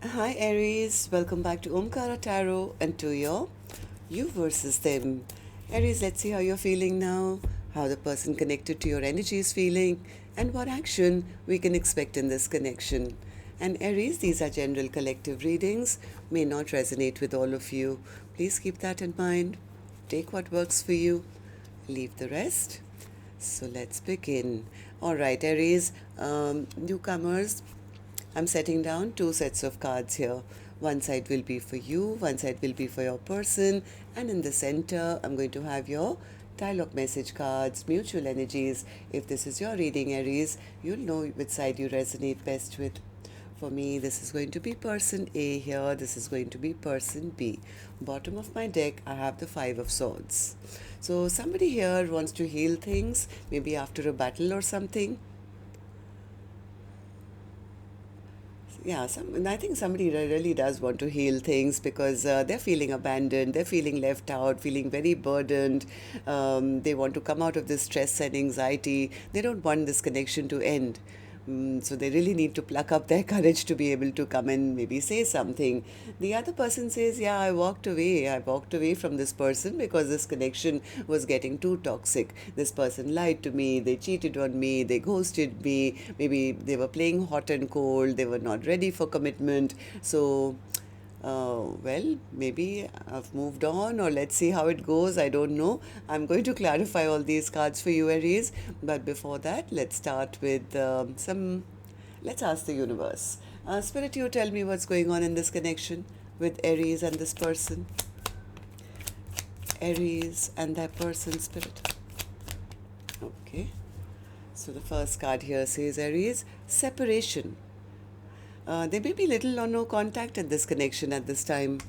Hi Aries, welcome back to Omkaratarot and to your you versus them. Aries, let's see how you're feeling now, how the person connected to your energy is feeling, and what action we can expect in this connection. And Aries, these are general collective readings, may not resonate with all of you. Please keep that in mind. Take what works for you, leave the rest. So let's begin. All right, Aries, newcomers, I'm setting down two sets of cards here. One side will be for you, one side will be for your person, and in the center, I'm going to have your dialogue message cards, mutual energies. If this is your reading, Aries, you'll know which side you resonate best with. For me, this is going to be person A here, this is going to be person B. Bottom of my deck, I have the Five of Swords. So somebody here wants to heal things, maybe after a battle or something. Yeah, I think somebody really does want to heal things because they're feeling abandoned, they're feeling left out, feeling very burdened. They want to come out of this stress and anxiety. They don't want this connection to end. So they really need to pluck up their courage to be able to come and maybe say something. The other person says, yeah, I walked away. I walked away from this person because this connection was getting too toxic. This person lied to me, they cheated on me, they ghosted me, maybe they were playing hot and cold, they were not ready for commitment. So well, maybe I've moved on, or let's see how it goes. I don't know. I'm going to clarify all these cards for you, Aries. But before that, let's start with let's ask the universe. Spirit, you tell me what's going on in this connection with Aries and this person. Aries and that person, Spirit. Okay. So the first card here says Aries, separation. There may be little or no contact in this connection at this time.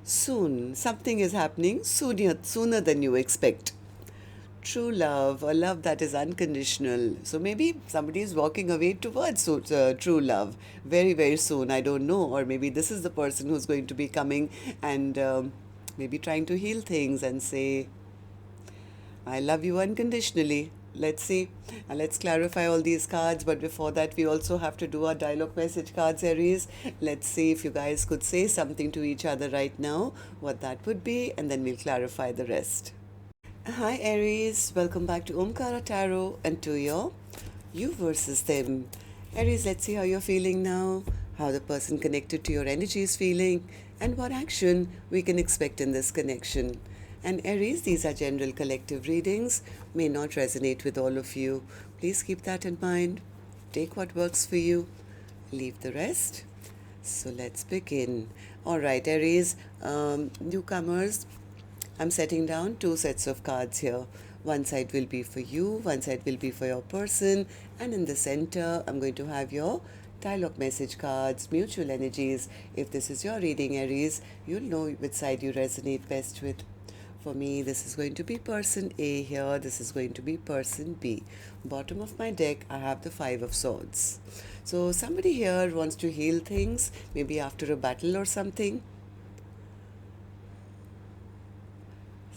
Soon, something is happening sooner than you expect. True love, a love that is unconditional. So maybe somebody is walking away towards true love very, very soon. I don't know. Or maybe this is the person who's going to be coming and maybe trying to heal things and say, I love you unconditionally. Let's see. Let's clarify all these cards. But before that, we also have to do our dialogue message cards, Aries. Let's see if you guys could say something to each other right now, what that would be, and then we'll clarify the rest. Hi, Aries. Welcome back to Omkaratarot and to your you versus them. Aries, let's see how you're feeling now, how the person connected to your energy is feeling, and what action we can expect in this connection. And Aries, these are general collective readings, may not resonate with all of you. Please keep that in mind. Take what works for you, leave the rest. So let's begin. All right, Aries, newcomers, I'm setting down two sets of cards here. One side will be for you, one side will be for your person, and in the center, I'm going to have your dialogue message cards, mutual energies. If this is your reading, Aries, you'll know which side you resonate best with. For me, this is going to be person A here, this is going to be person B. Bottom of my deck, I have the Five of Swords. So somebody here wants to heal things, maybe after a battle or something.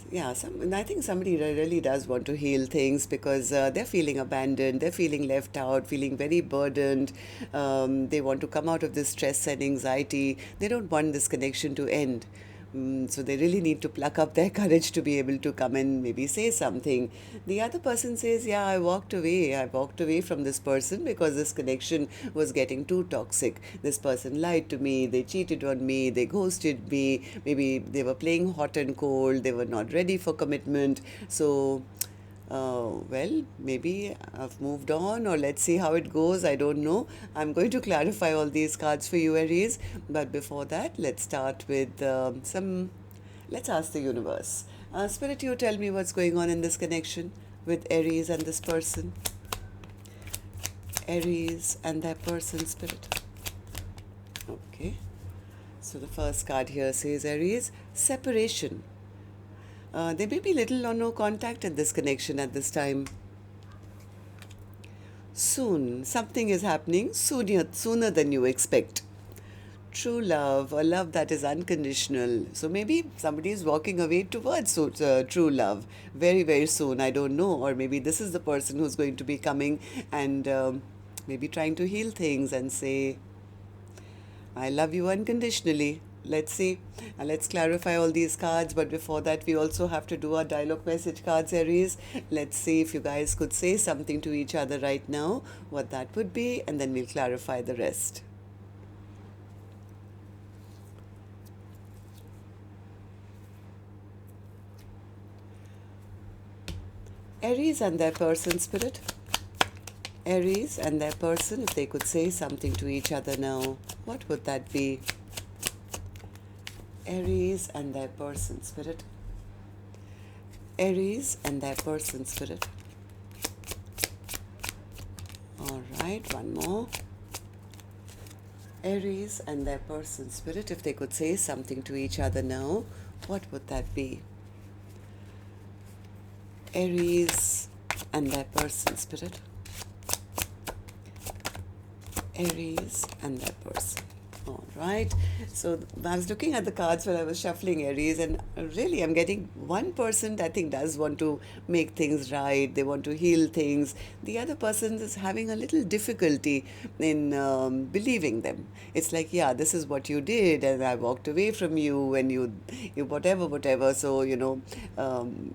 Yeah, I think somebody really does want to heal things because they're feeling abandoned, they're feeling left out, feeling very burdened. They want to come out of this stress and anxiety. They don't want this connection to end. So they really need to pluck up their courage to be able to come and maybe say something. The other person says, yeah, I walked away. I walked away from this person because this connection was getting too toxic. This person lied to me, they cheated on me, they ghosted me, maybe they were playing hot and cold, they were not ready for commitment. So well, maybe I've moved on, or let's see how it goes. I don't know. I'm going to clarify all these cards for you, Aries. But before that, let's start with let's ask the universe. Spirit, you tell me what's going on in this connection with Aries and this person. Aries and that person, Spirit. Okay. So the first card here says Aries, separation. There may be little or no contact in this connection at this time. Soon, something is happening sooner than you expect. True love, a love that is unconditional. So maybe somebody is walking away towards true love very, very soon. I don't know. Or maybe this is the person who's going to be coming and maybe trying to heal things and say, I love you unconditionally. Let's see. And let's clarify all these cards. But before that, we also have to do our dialogue message cards, Aries. Let's see if you guys could say something to each other right now, what that would be, and then we'll clarify the rest. Aries and their person, Spirit. Aries and their person, if they could say something to each other now, what would that be? Aries and their person, Spirit. Aries and their person, Spirit. All right, one more. Aries and their person, Spirit, if they could say something to each other now, what would that be? Aries and their person, Spirit. Aries and their person. All right. So I was looking at the cards while I was shuffling, Aries, and really I'm getting one person I think does want to make things right. They want to heal things. The other person is having a little difficulty in believing them. It's like, yeah, this is what you did, and I walked away from you, and you whatever. So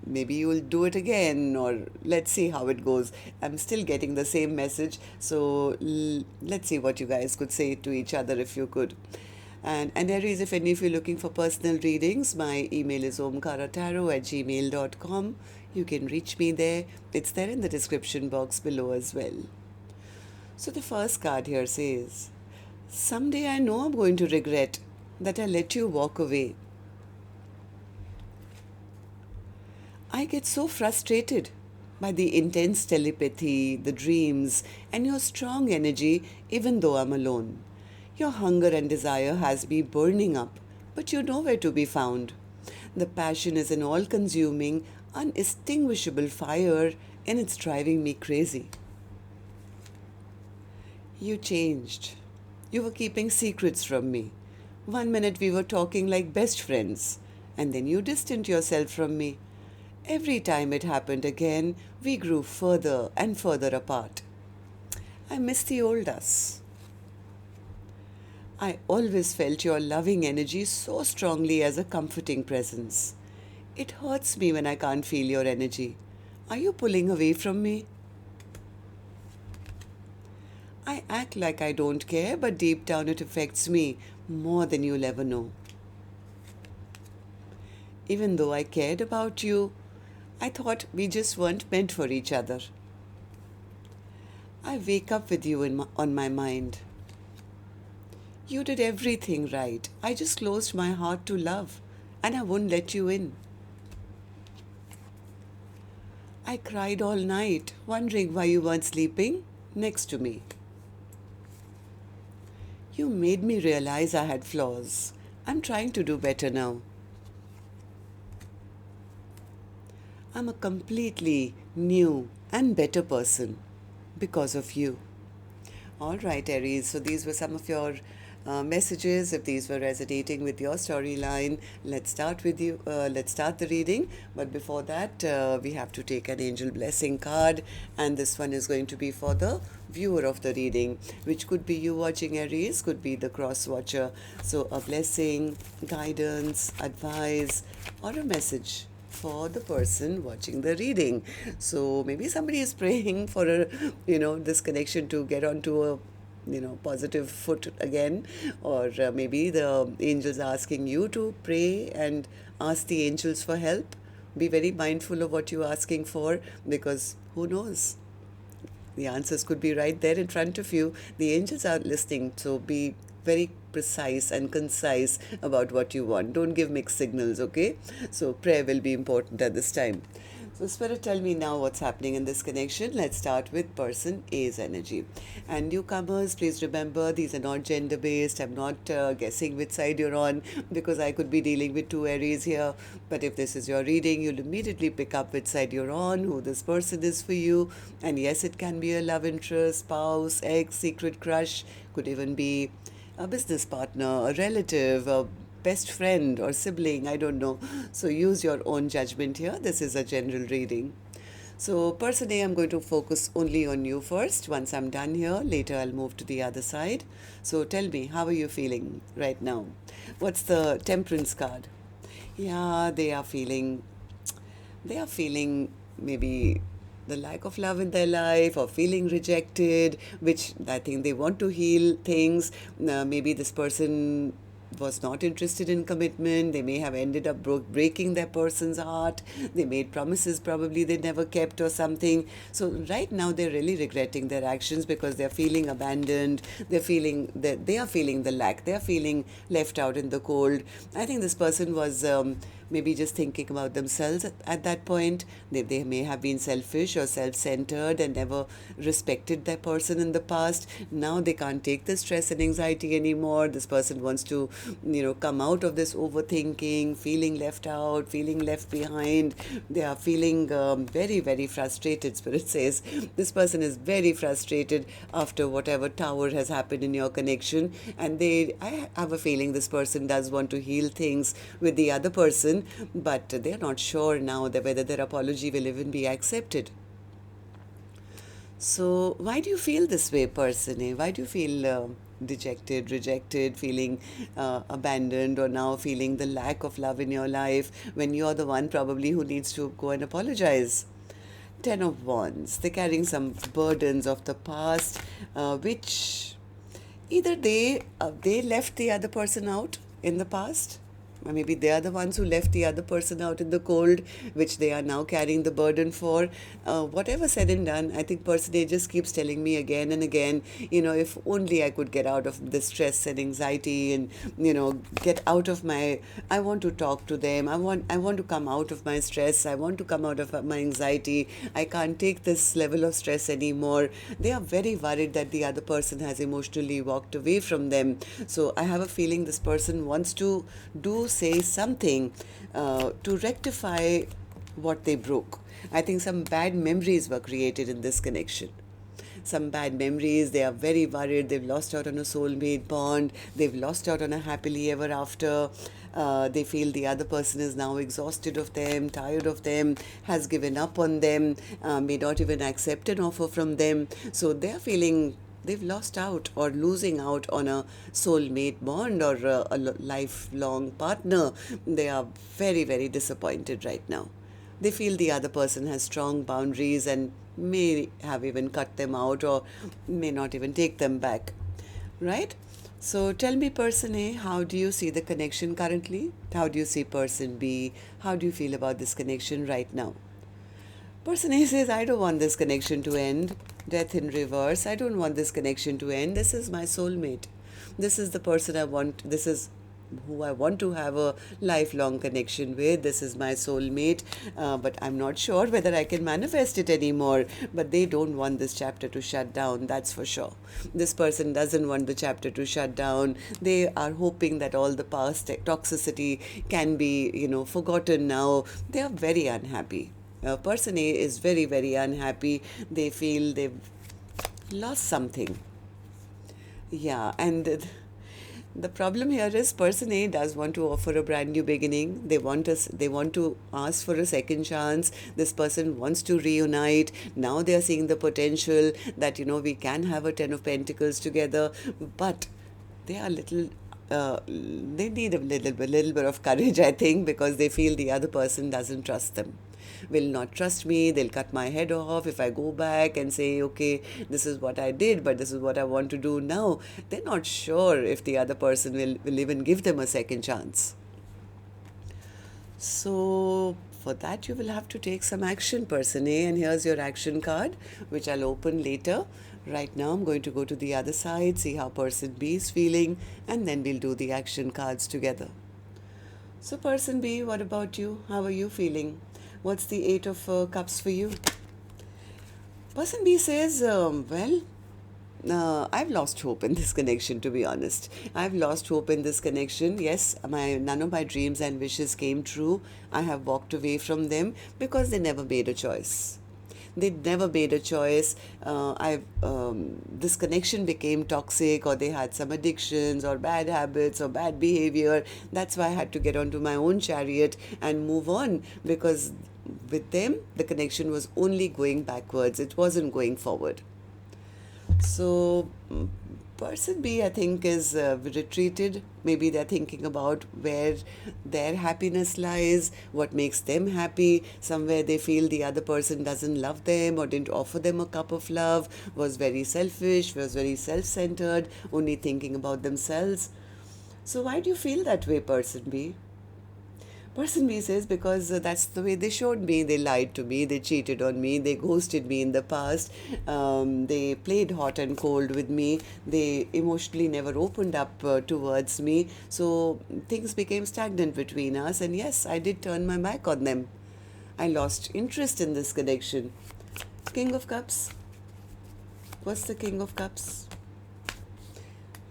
maybe you will do it again, or let's see how it goes. I'm still getting the same message. So let's see what you guys could say to each other if you could. And Aries, if any of you are looking for personal readings, my email is omkaratarot@gmail.com. You can reach me there. It's there in the description box below as well. So the first card here says, someday I know I'm going to regret that I let you walk away. I get so frustrated by the intense telepathy, the dreams, and your strong energy even though I'm alone. Your hunger and desire has me burning up, but you're nowhere to be found. The passion is an all-consuming, unextinguishable fire, and it's driving me crazy. You changed. You were keeping secrets from me. One minute we were talking like best friends, and then you distanced yourself from me. Every time it happened again, we grew further and further apart. I miss the old us. I always felt your loving energy so strongly as a comforting presence. It hurts me when I can't feel your energy. Are you pulling away from me? I act like I don't care, but deep down it affects me more than you'll ever know. Even though I cared about you, I thought we just weren't meant for each other. I wake up with you on my mind. You did everything right. I just closed my heart to love, and I wouldn't let you in. I cried all night, wondering why you weren't sleeping next to me. You made me realize I had flaws. I'm trying to do better now. I'm a completely new and better person because of you. All right, Aries. So these were some of your messages. If these were resonating with your storyline, let's start with you. Let's start the reading. But before that, we have to take an angel blessing card, and this one is going to be for the viewer of the reading, which could be you watching, Aries, could be the cross watcher. So a blessing, guidance, advice, or a message for the person watching the reading. So maybe somebody is praying for this connection to get onto a positive foot again, or maybe the angels are asking you to pray and ask the angels for help. Be very mindful of what you're asking for, because who knows, the answers could be right there in front of you. The angels are listening, so be very precise and concise about what you want. Don't give mixed signals, okay? So prayer will be important at this time. So Spirit, tell me now what's happening in this connection. Let's start with person A's energy. And newcomers, please remember, these are not gender-based. I'm not guessing which side you're on, because I could be dealing with two Aries here. But if this is your reading, you'll immediately pick up which side you're on, who this person is for you. And yes, it can be a love interest, spouse, ex, secret crush, could even be a business partner, a relative, a best friend or sibling, I don't know. So use your own judgment here. This is a general reading. So person A, I'm going to focus only on you first. Once I'm done here, later I'll move to the other side. So tell me, how are you feeling right now? What's the Temperance card? Yeah, they are feeling maybe the lack of love in their life or feeling rejected, which I think they want to heal things. Maybe this person was not interested in commitment. They may have ended up breaking their person's heart. They made promises probably they never kept or something. So right now they're really regretting their actions because they're feeling abandoned. They are feeling the lack. They are feeling left out in the cold. I think this person was maybe just thinking about themselves at that point. They may have been selfish or self-centered and never respected that person in the past. Now they can't take the stress and anxiety anymore. This person wants to, come out of this overthinking, feeling left out, feeling left behind. They are feeling very, very frustrated. Spirit says this person is very frustrated after whatever tower has happened in your connection, and I have a feeling this person does want to heal things with the other person, but they're not sure now that whether their apology will even be accepted. So why do you feel this way, person A? Why do you feel dejected, rejected, feeling abandoned, or now feeling the lack of love in your life when you're the one probably who needs to go and apologize? Ten of Wands. They're carrying some burdens of the past, which either they left the other person out in the past, or maybe they are the ones who left the other person out in the cold, which they are now carrying the burden for. Whatever said and done, I think person A just keeps telling me again and again, if only I could get out of the stress and anxiety and, get out of I want to talk to them. I want to come out of my stress. I want to come out of my anxiety. I can't take this level of stress anymore. They are very worried that the other person has emotionally walked away from them. So I have a feeling this person wants to say something to rectify what they broke. I think some bad memories were created in this connection. Some bad memories. They are very worried. They've lost out on a soulmate bond. They've lost out on a happily ever after. They feel the other person is now exhausted of them, tired of them, has given up on them, may not even accept an offer from them. So they're feeling they've lost out or losing out on a soulmate bond or a lifelong partner. They are very, very disappointed right now. They feel the other person has strong boundaries and may have even cut them out or may not even take them back. Right? So tell me, person A, how do you see the connection currently? How do you see person B? How do you feel about this connection right now? Person A says, I don't want this connection to end. Death in reverse. I don't want this connection to end. This is my soulmate. This is the person I want. This is who I want to have a lifelong connection with. This is my soulmate. But I'm not sure whether I can manifest it anymore. But they don't want this chapter to shut down. That's for sure. This person doesn't want the chapter to shut down. They are hoping that all the past toxicity can be, forgotten now. They are very unhappy. Person A is very, very unhappy. They feel they've lost something. Yeah, and the problem here is person A does want to offer a brand new beginning. They want to ask for a second chance. This person wants to reunite. Now they are seeing the potential that, we can have a Ten of Pentacles together, but they are they need a little bit of courage, I think, because they feel the other person doesn't trust them, will not trust me. They'll cut my head off if I go back and say, okay, this is what I did, but this is what I want to do now. They're not sure if the other person will even give them a second chance. So for that, you will have to take some action, person A, and here's your action card, which I'll open later. Right now, I'm going to go to the other side, see how person B is feeling, and then we'll do the action cards together. So person B, what about you? How are you feeling? What's the Eight of Cups for you? Person B says, I've lost hope in this connection, to be honest. I've lost hope in this connection. Yes, none of my dreams and wishes came true. I have walked away from them because they never made a choice. They never made a choice. This connection became toxic, or they had some addictions or bad habits or bad behavior. That's why I had to get onto my own chariot and move on, because with them, the connection was only going backwards. It wasn't going forward. So, person B, I think, is retreated. Maybe they're thinking about where their happiness lies, what makes them happy. Somewhere they feel the other person doesn't love them or didn't offer them a cup of love, was very selfish, was very self centered, only thinking about themselves. So, why do you feel that way, person B? Person B says, because that's the way they showed me. They lied to me, they cheated on me, they ghosted me in the past, they played hot and cold with me, they emotionally never opened up towards me. So things became stagnant between us, and yes, I did turn my back on them. I lost interest in this connection. King of Cups. What's the King of Cups?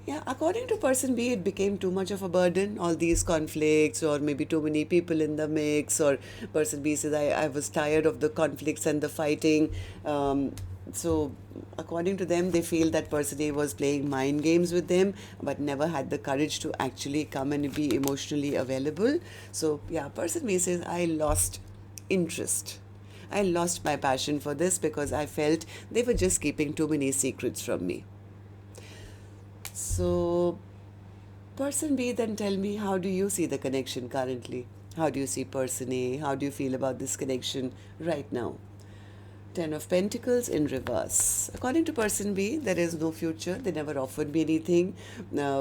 Yeah, according to person B, it became too much of a burden, all these conflicts, or maybe too many people in the mix, or person B says, I was tired of the conflicts and the fighting. So, according to them, they feel that person A was playing mind games with them, but never had the courage to actually come and be emotionally available. So, yeah, person B says, I lost interest. I lost my passion for this because I felt they were just keeping too many secrets from me. So, person B, then tell me, how do you see the connection currently? How do you see person A? How do you feel about this connection right now? Ten of Pentacles in reverse. According to person B, there is no future. They never offered me anything.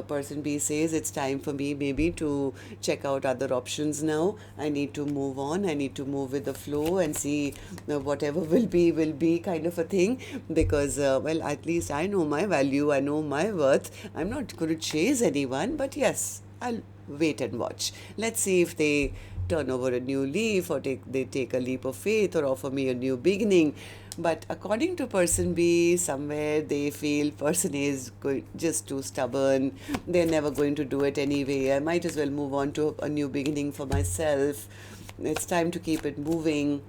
Person B says it's time for me maybe to check out other options now. I need to move on. I need to move with the flow and see whatever will be kind of a thing. Because, well, at least I know my value. I know my worth. I'm not going to chase anyone. But yes, I'll wait and watch. Let's see if they turn over a new leaf, or they take a leap of faith, or offer me a new beginning. But according to person B, somewhere they feel person A is just too stubborn. They're never going to do it anyway. I might as well move on to a new beginning for myself. It's time to keep it moving.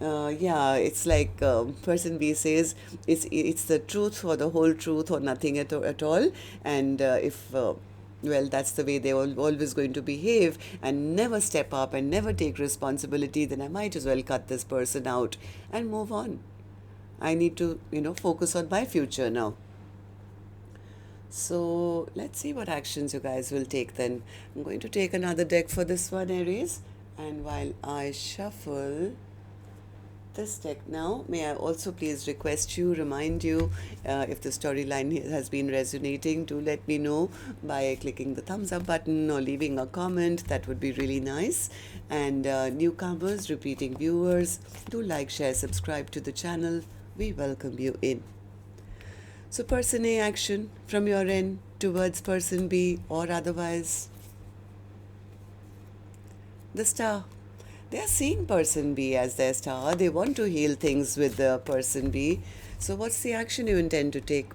Yeah, it's like person B says it's the truth or the whole truth or nothing at all. And if well, that's the way they're always going to behave and never step up and never take responsibility, then I might as well cut this person out and move on. I need to, focus on my future now. So let's see what actions you guys will take then. I'm going to take another deck for this one, Aries. And while I shuffle this deck now, may I also please remind you, if the storyline has been resonating, do let me know by clicking the thumbs up button or leaving a comment. That would be really nice. And newcomers, repeating viewers, do like, share, subscribe to the channel. We welcome you in. So person A, action from your end towards person B or otherwise. The Star. They are seeing person B as their star. They want to heal things with the person B. So what's the action you intend to take?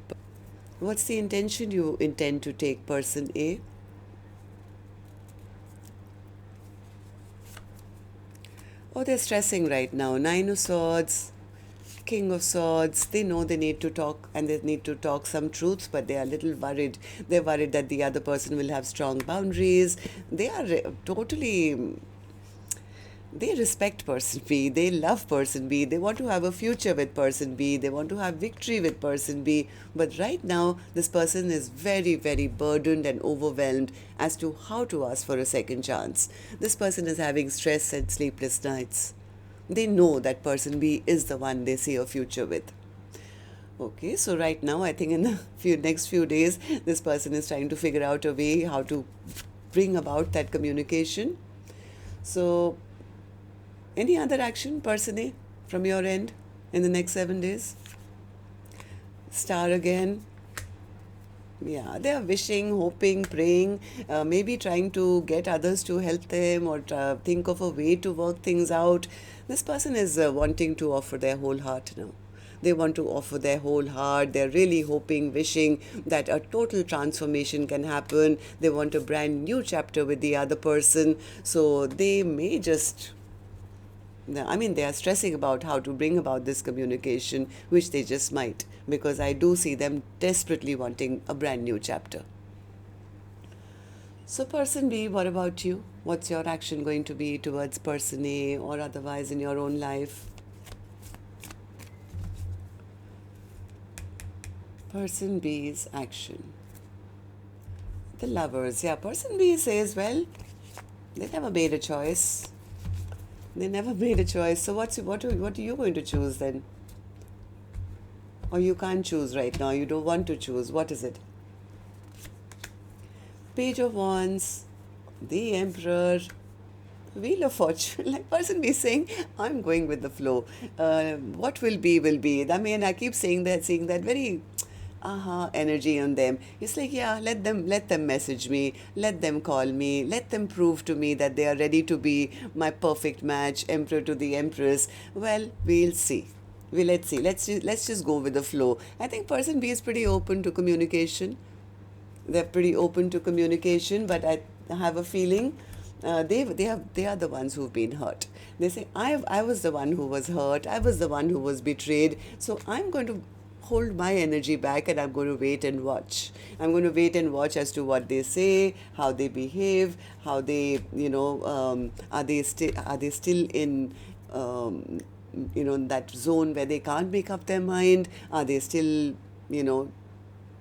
What's the intention you intend to take, person A? Oh, they're stressing right now. Nine of Swords, King of Swords. They know they need to talk, and they need to talk some truths, but they are a little worried. They're worried that the other person will have strong boundaries. They are totally... They respect person B, they love person B, they want to have a future with person B, they want to have victory with person B. But right now, this person is very, very burdened and overwhelmed as to how to ask for a second chance. This person is having stress and sleepless nights. They know that person B is the one they see a future with. Okay, so right now, I think in the next few days, this person is trying to figure out a way how to bring about that communication. So, any other action, person A, from your end in the next 7 days? Star again. Yeah, they are wishing, hoping, praying, maybe trying to get others to help them or think of a way to work things out. This person is wanting to offer their whole heart now. They want to offer their whole heart. They're really hoping, wishing that a total transformation can happen. They want a brand new chapter with the other person. So they may just... they are stressing about how to bring about this communication, which they just might, because I do see them desperately wanting a brand new chapter. So person B, what about you? What's your action going to be towards person A or otherwise in your own life? Person B's action. The Lovers. Yeah, person B says, well, they never made a choice. They never made a choice. So what are you going to choose then? Or you can't choose right now. You don't want to choose. What is it? Page of Wands, the Emperor, Wheel of Fortune. Like person be saying, I'm going with the flow. What will be, will be. I mean, I keep saying that, seeing that very energy on them. It's like, yeah, let them message me, let them call me, let them prove to me that they are ready to be my perfect match, Emperor to the Empress. Well, we'll see. Let's see. Let's just go with the flow. I think person B is pretty open to communication. They're pretty open to communication, but I have a feeling they are the ones who've been hurt. They say I was the one who was hurt. I was the one who was betrayed. So I'm going to hold my energy back and I'm going to wait and watch. I'm going to wait and watch as to what they say, how they behave, how they are they still in that zone where they can't make up their mind? Are they still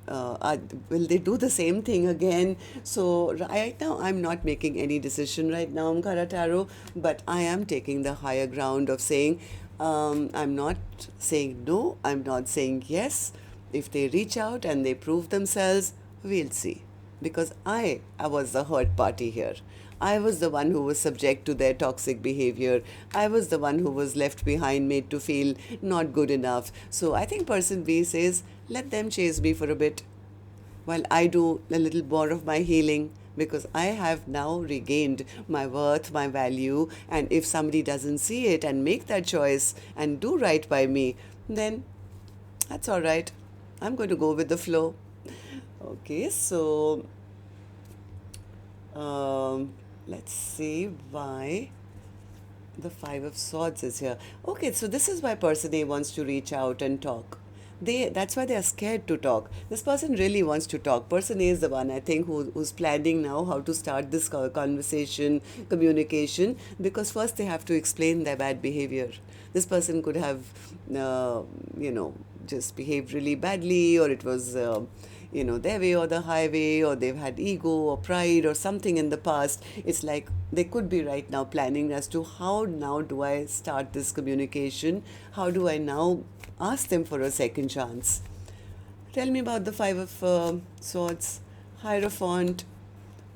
will they do the same thing again? So right now I'm not making any decision right now, Omkaratarot, but I am taking the higher ground of saying I'm not saying no, I'm not saying yes. If they reach out and they prove themselves, we'll see. Because I was the hurt party here. I was the one who was subject to their toxic behavior. I was the one who was left behind, made to feel not good enough. So I think person B says, let them chase me for a bit while I do a little more of my healing, because I have now regained my worth, my value, and if somebody doesn't see it and make that choice and do right by me, then that's all right. I'm going to go with the flow. Okay, so let's see why the Five of Swords is here. Okay, so this is why person A wants to reach out and talk. That's why they are scared to talk. This person really wants to talk. Person A is the one, I think, who's planning now how to start this conversation, communication, because first they have to explain their bad behavior. This person could have, just behaved really badly, or it was, their way or the highway, or they've had ego or pride or something in the past. It's like they could be right now planning as to how now do I start this communication? How do I now ask them for a second chance? Tell me about the Five of Swords, Hierophant,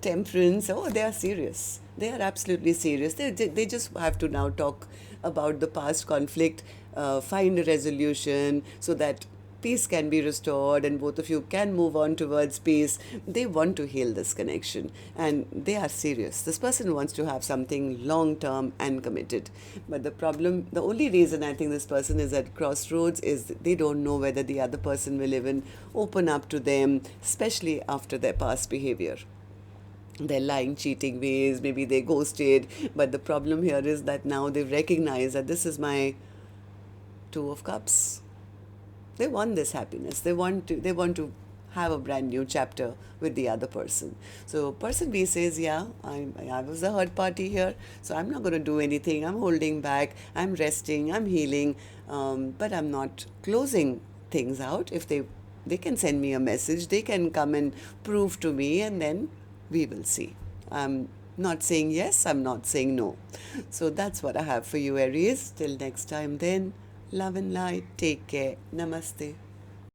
Temperance. Oh, they are serious. They are absolutely serious. They just have to now talk about the past conflict, find a resolution so that peace can be restored and both of you can move on towards peace. They want to heal this connection and they are serious. This person wants to have something long term and committed. But the only reason I think this person is at crossroads is they don't know whether the other person will even open up to them, especially after their past behavior. Their lying, cheating ways, maybe they ghosted. But the problem here is that now they've recognized that this is my Two of Cups. They want this happiness. They want to have a brand new chapter with the other person. So person B says, yeah, I was the hurt party here, so I'm not going to do anything. I'm holding back. I'm resting. I'm healing. But I'm not closing things out. If they can send me a message, they can come and prove to me, and then we will see. I'm not saying yes. I'm not saying no. So that's what I have for you, Aries. Till next time then. Love and light. Take care. Namaste.